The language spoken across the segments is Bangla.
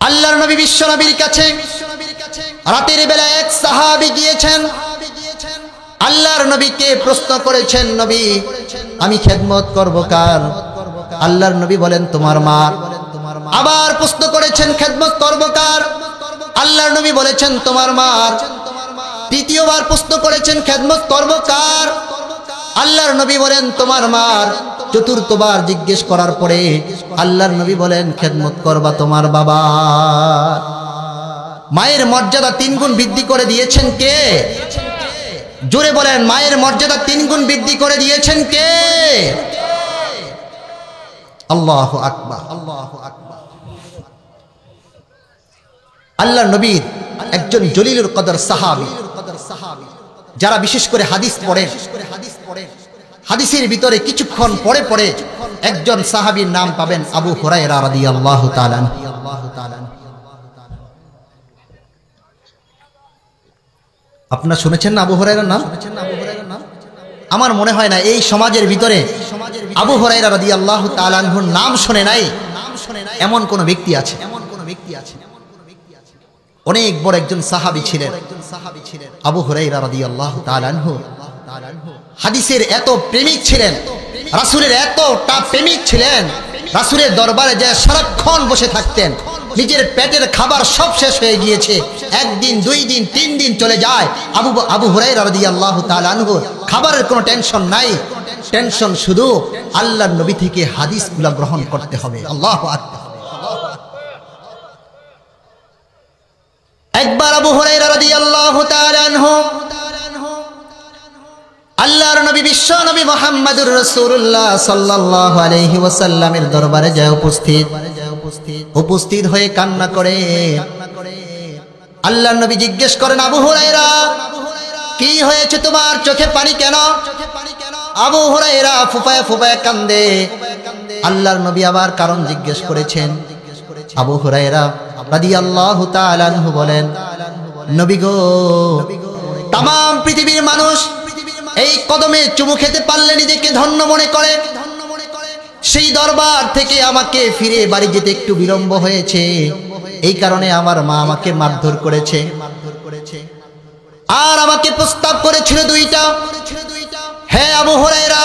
আল্লাহর নবী বিশ্ব নবীর কাছে রাতের বেলা এক সাহাবী গিয়েছেন, আল্লাহর নবীকে প্রশ্ন করেছেন, নবী আমি খেদমত করব কার? আল্লাহর নবী বলেন তোমার মা। আবার প্রশ্ন করেছেন খেদমত করব কার? আল্লাহর নবী বলেছেন তোমার মা। তৃতীয়বার প্রশ্ন করেছেন খেদমত করব কার? আল্লাহর নবী বলেন তোমার মা। চতুর্থবার জিজ্ঞেস করার পরে আল্লাহর নবী বলেন খেদমত করবা তোমার বাবা। মায়ের মর্যাদা 3 গুণ বৃদ্ধি করে দিয়েছেন কে? জোরে বলেন, মায়ের মর্যাদা 3 গুণ বৃদ্ধি করে দিয়েছেন কে? আল্লাহু আকবার, আল্লাহু আকবার। আল্লাহর নবীর একজন জলিলুল কদর সাহাবী, যারা বিশেষ করে হাদিস পড়েন, হাদিসের ভিতরে কিছুক্ষণ পরে পরে একজন সাহাবীর নাম পাবেন আবু হুরায়রা রাদিয়াল্লাহু তাআলা আনহু। আপনারা শুনেছেন না আবু হুরায়রার নাম? আমার মনে হয় না এই সমাজের ভিতরে আবু হুরায়রা রাদিয়াল্লাহু তাআলা আনহুর নাম শুনে নাই এমন কোন ব্যক্তি আছে। অনেক বড় একজন সাহাবী ছিলেন আবু হুরায়রা রাদিয়াল্লাহু তাআলা আনহু। হাদিসের এত প্রেমিক ছিলেন, রাসূলের এতটা প্রেমিক ছিলেন, রাসূলের দরবারে যে সারাক্ষণ বসে থাকতেন। নিজের পেটের খাবার সব শেষ হয়ে গিয়েছে, 1 দিন 2 দিন 3 দিন চলে যায়, আবু হুরায়রা রাদিয়াল্লাহু তাআলা আনহু খাবারের কোনো টেনশন নাই, টেনশন শুধু আল্লাহর নবী থেকে হাদিসগুলো গ্রহণ করতে হবে। আল্লাহু আকবার। একবার আবু হুরায়রা রাদিয়াল্লাহু তাআলা আনহু আল্লাহর নবী বিশ্ব নবী মুহাম্মদুর রাসূলুল্লাহ সাল্লাল্লাহু আলাইহি ওয়াসাল্লামের দরবারে যায় উপস্থিত হয়ে কান্না করে। আল্লাহর নবী জিজ্ঞেস করেন, আবু হুরায়রা কি হয়েছে তোমার, চোখে পানি কেন? আবু হুরায়রা ফুপায় ফুপায় কান্দে। আল্লাহর নবী আবার কারণ জিজ্ঞেস করেছেন। আবু হুরায়রা রাদিয়াল্লাহু তাআলা আনহু বলেন, নবী গো, तमाम পৃথিবীর মানুষ এই কদমে চুমু খেতে পারলে নিজেকে ধন্য মনে করে। সেই দরবার থেকে আমাকে ফিরে বাড়ি যেতে একটু বিলম্ব হয়েছে, এই কারণে আমার মা আমাকে মারধর করেছে, আর আমাকে প্রস্তাব করেছিল 2টা। হে আবু হুরায়রা,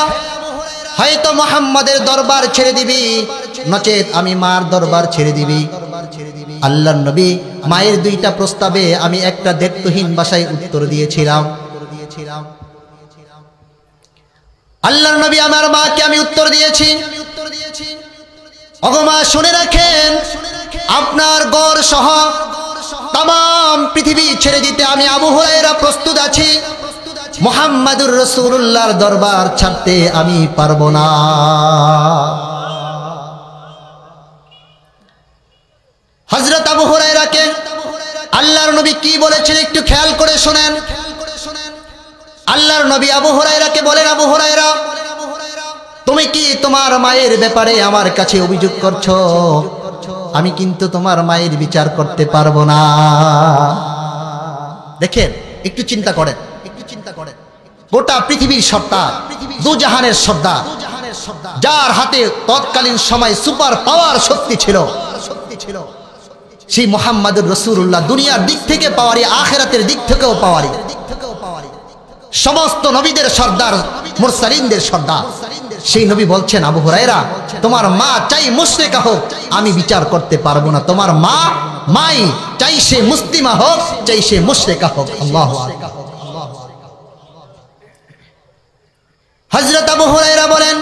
হয়তো মুহাম্মাদের দরবার ছেড়ে দিবি, নচেত আমি মার দরবার ছেড়ে দিবি। আল্লাহর নবী মায়ের 2টা প্রস্তাবে আমি একটা দ্ব্যর্থহীন ভাষায় উত্তর দিয়েছিলাম। আল্লাহর নবী আমার মাকে আমি উত্তর দিয়েছি, ওগো মা শুনে রাখেন, আপনার ঘর সহ तमाम পৃথিবী ছেড়ে দিতে আমি আবু হুরায়রা প্রস্তুত আছি, মুহাম্মাদুর রাসূলুল্লাহর দরবার ছাড়তে আমি পারবো না। হযরত আবু হুরায়রাকে আল্লাহর নবী কি বলেছেন একটু খেয়াল করে শুনেন। আল্লাহর নবী আবু হুরায়রাকে বলেন, আবু হুরায়রা তুমি কি তোমার মায়ের ব্যাপারে আমার কাছে অভিযোগ করছো? আমি কিন্তু তোমার মায়ের বিচার করতে পারবো না। দেখেন, একটু চিন্তা করেন, গোটা পৃথিবীর সর্দার, দুজাহানের সর্দার, যার হাতে তৎকালীন সময় সুপার পাওয়ার শক্তি ছিল, সেই মুহাম্মাদুর রাসূলুল্লাহ দুনিয়ার দিক থেকে পাওয়ারি, আখিরাতের দিক থেকেও পাওয়ারি, সমস্ত নবীদের সর্দার, মুরসালিনদের সর্দার, সেই নবী বলছেন, আবু হুরায়রা তোমার মা চাই মুশরিকা হোক, আমি বিচার করতে পারবো না। তোমার মা মাই, চাই সে মুসলিমা হোক, চাই সে মুশরিকা হোক। আল্লাহু আকবার। হযরত আবু হুরায়রা বলেন,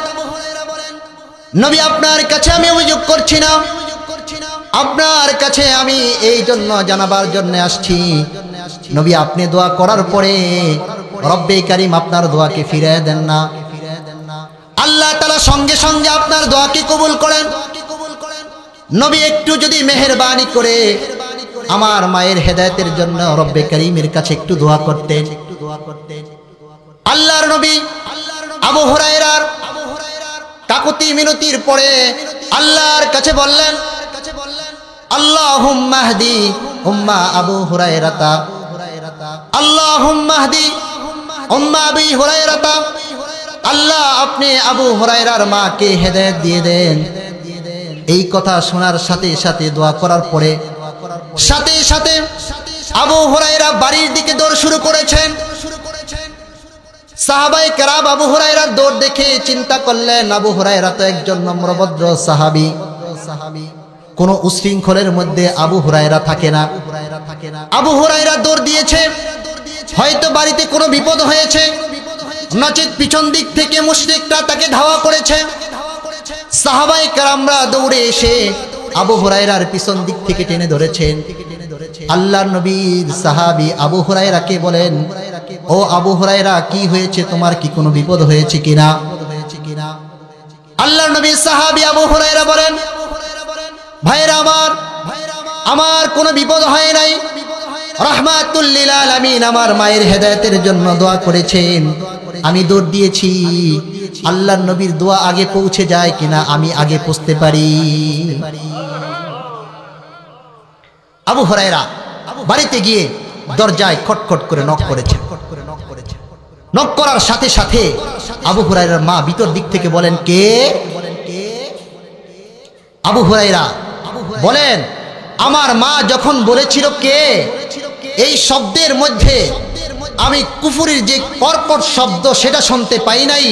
নবী আপনার কাছে আমি অভিযোগ করছি না, আপনার কাছে আমি এই জন্য জানাবার জন্য আসছি, নবী আপনি দোয়া করার পরে রব্বে কারীম আপনার দোয়াকে ফিরিয়ে দেন না, আল্লাহ তাআলা সঙ্গে সঙ্গে আপনার দোয়াকে কবুল করেন। নবী একটু যদি মেহেরবানি করে আমার মায়ের হেদায়েতের জন্য রব্বে কারীমের কাছে একটু দোয়া করতেন। আল্লাহর নবী আবু হুরায়রার কাকুতি মিনতির পরে আল্লাহর কাছে বললেন, আল্লাহুম্মা হদি উম্মা আবু হুরায়রাতা, আল্লাহুম্মা হদি উম্মা আবি হুরায়রাতা, আল্লাহ আপনি আবু হুরায়রার মাকে হেদায়েত দিয়ে দেন। এই কথা শোনার সাথে সাথে দোয়া করার পরে সাথে সাথে আবু হুরায়রা বাড়ির দিকে দৌড় শুরু করেছেন। সাহাবায়ে কেরাম আবু হুরায়রার দৌড় দেখে চিন্তা করলেন, আবু হুরায়রা তো একজন নম্রভদ্র সাহাবী, কোনো উশৃঙ্খলের মধ্যে আবু হুরায়রা থাকে না। আবু হুরায়রা দৌড় দিয়েছে, হয়তো বাড়িতে কোনো বিপদ হয়েছে, নচেত পিছন দিক থেকে মুশরিকরা তাকে ধাওয়া করেছে। সাহাবায়ে কেরামরা দৌড়ে এসে আবু হুরায়রার পিছন দিক থেকে টেনে ধরেছেন। আল্লাহর নবীর সাহাবী আবু হুরায়রাকে বলেন, ও আবু হুরায়রা, কি হয়েছে তোমার? কি কোনো বিপদ হয়েছে কিনা? আল্লাহর নবীর সাহাবী আবু হুরায়রা বলেন, ভাইরা আমার কোনো বিপদ হয় নাই। রাহমাতুল লিল আলামিন আমার মায়ের হেদায়েতের জন্য দোয়া করেছেন, আমি দৌড় দিয়েছি। আল্লাহর নবীর দোয়া আগে পৌঁছে যায় কিনা আমি আগে পৌঁছতে পারি। আবু হুরায়রা বাড়িতে গিয়ে দরজায় খটখট করে নক করেছে। নক করার সাথে সাথে আবু হুরায়রার মা ভিতর দিক থেকে বলেন, কে? আবু হুরায়রা বলেন, আমার মা যখন বলেছিল কে, এই শব্দের মধ্যে আমি কুফুরির যে কর্কট শব্দ সেটা শুনতে পাই নাই,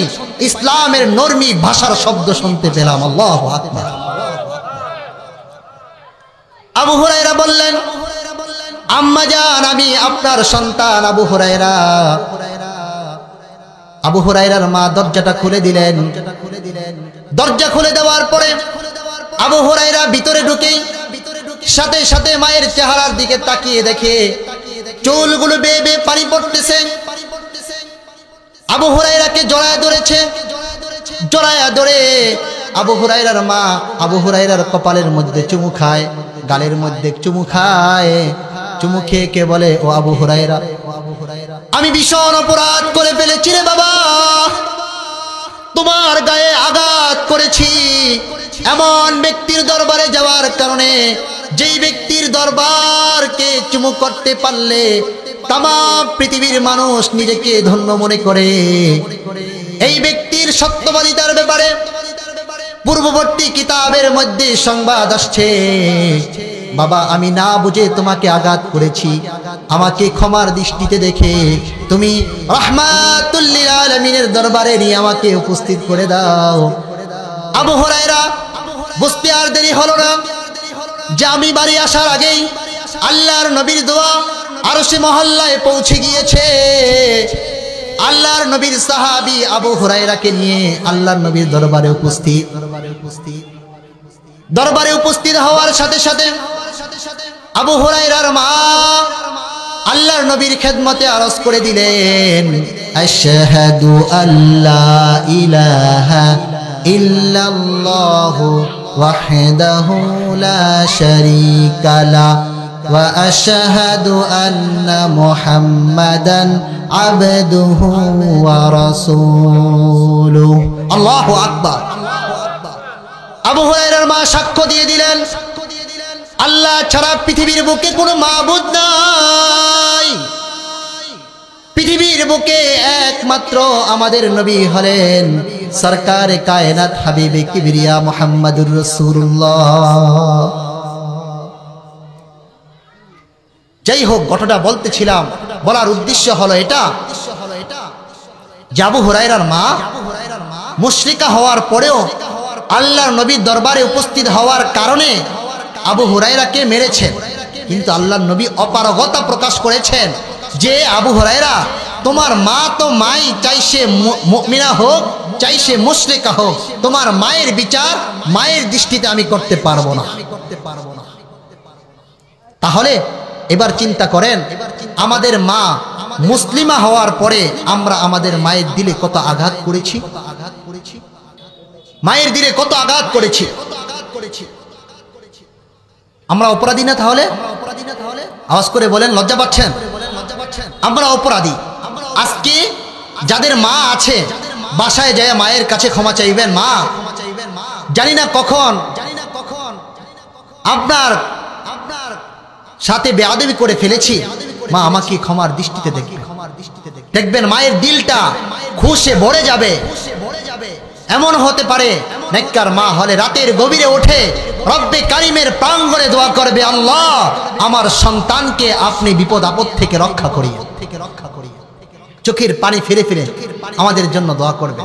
ইসলামের নরমি ভাষার শব্দ শুনতে পেলাম। আল্লাহু আকবার। আবু হুরায়রা বললেন, আম্মা জান, আমি আপনার সন্তান আবু হুরায়রা। আবু হুরায়রার মা দরজাটা খুলে দিলেন। দরজা খুলে দেওয়ার পরে আবু হুরায়রা ভিতরে ঢুকেই সাথে সাথে মায়ের চেহারার দিকে তাকিয়ে দেখে চুলগুলো বেয়ে বেয়ে পানি পড়তেছে। আবু হুরায়রাকে জড়ায় ধরেছে। জড়ায়া ধরে আবু হুরায়রার মা আবু হুরায়রার কপালের মধ্যে চুমু খায়, গালের মধ্যে চুমু খায়। চুমু খেয়ে কে বলে, ও আবু হুরায়রা, আমি ভীষণ অপরাধ করে ফেলেছি রে বাবা, তোমার গায়ে আঘাত করেছি এমন ব্যক্তির দরবারে যাওয়ার কারণে, যেই ব্যক্তির দরবারকে চুমু করতে পারলে তাম পৃথিবীর মানুষ নিজেকে ধন্য মনে করে। এই ব্যক্তির সত্যবাদিতার ব্যাপারে পূর্ববর্তী কিতাবের মধ্যে সংবাদ আসছে। বাবা, আমি না বুঝে তোমাকে আঘাত করেছি, আমাকে ক্ষমার দৃষ্টিতে দেখে তুমি রাহমাতুল লিল আলামিনের দরবারে নিয়ে আমাকে উপস্থিত করে দাও। আবু হুরায়রা বুঝতে আর দেরি হলো না যে আমি বাড়ি আসার আগেই আল্লাহর নবীর দোয়া আরশে মহল্লায় পৌঁছে গিয়েছে। আল্লাহর নবীর সাহাবী আবু হুরায়রাকে নিয়ে আল্লাহর নবীর দরবারে উপস্থিত। দরবারে উপস্থিত হওয়ার সাথে সাথে আবু হুরায়রার মা আল্লাহর নবীর খেদমতে আরজ করে দিলেন, আশহাদু আল্লা ইলাহা ইল্লাল্লাহু ওয়াহদাহু লা শারীকা লা ওয়া আশহাদু আন্না মুহাম্মাদান আবদুহু ওয়া রাসূলুহু। আল্লাহু আকবার। আবু হুরায়রার মা সাক্ষ্য দিয়ে দিলেন, আল্লাহ ছাড়া পৃথিবীর বুকে কোনো মাবুদ নাই। পৃথিবীর বুকে একমাত্র আমাদের নবী হলেন সরকারে কায়নাত হাবিবে কিবরিয়া মুহাম্মাদুর রাসূলুল্লাহ। যাই হোক, ঘটনা বলতেছিলাম, বলার উদ্দেশ্য হলো এটা যে আবু হুরায়রার মা মুশরিকা হওয়ার পরেও আল্লাহর নবীর দরবারে উপস্থিত হওয়ার কারণে আবু হুরায়রাকে মেরেছেন। কিন্তু আল্লাহর নবী অপারগতা প্রকাশ করেছেন যে আবু হুরায়রা, তোমার মা তো মাই, চাই সে মুমিনা হোক চাই সে মুশরিকা হোক, তোমার মায়ের বিচার মায়ের দৃষ্টিতে আমি করতে পারবো না। তাহলে এবার চিন্তা করেন, আমাদের মা মুসলিমা হওয়ার পরে আমরা আমাদের মায়ের দিলে কত আঘাত করেছি, মায়ের দিলে কত আঘাত করেছি। আমরা অপরাধী না? তাহলে আওয়াজ করে বলেন, লজ্জা পাচ্ছেন? আমরা অপরাধী। আজকে যাদের মা আছে বাসায় যায় মায়ের কাছে ক্ষমা চাইবেন, মা জানি না কখন আপনার সাথে বেয়াদবি করে ফেলেছি, মা আমাকে ক্ষমার দৃষ্টিতে দেখবেন। মায়ের দিলটা খুশে ভরে যাবে। এমন হতে পারে নেককার মা হলে রাতের গভীরে ওঠে রব্বে কারিমের প্রাঙ্গণে দোয়া করবে, আল্লাহ আমার সন্তানকে আপনি বিপদ আপদ থেকে রক্ষা করিয়ে। চোখের পানি ফিরে ফিরে আমাদের জন্য দোয়া করবে।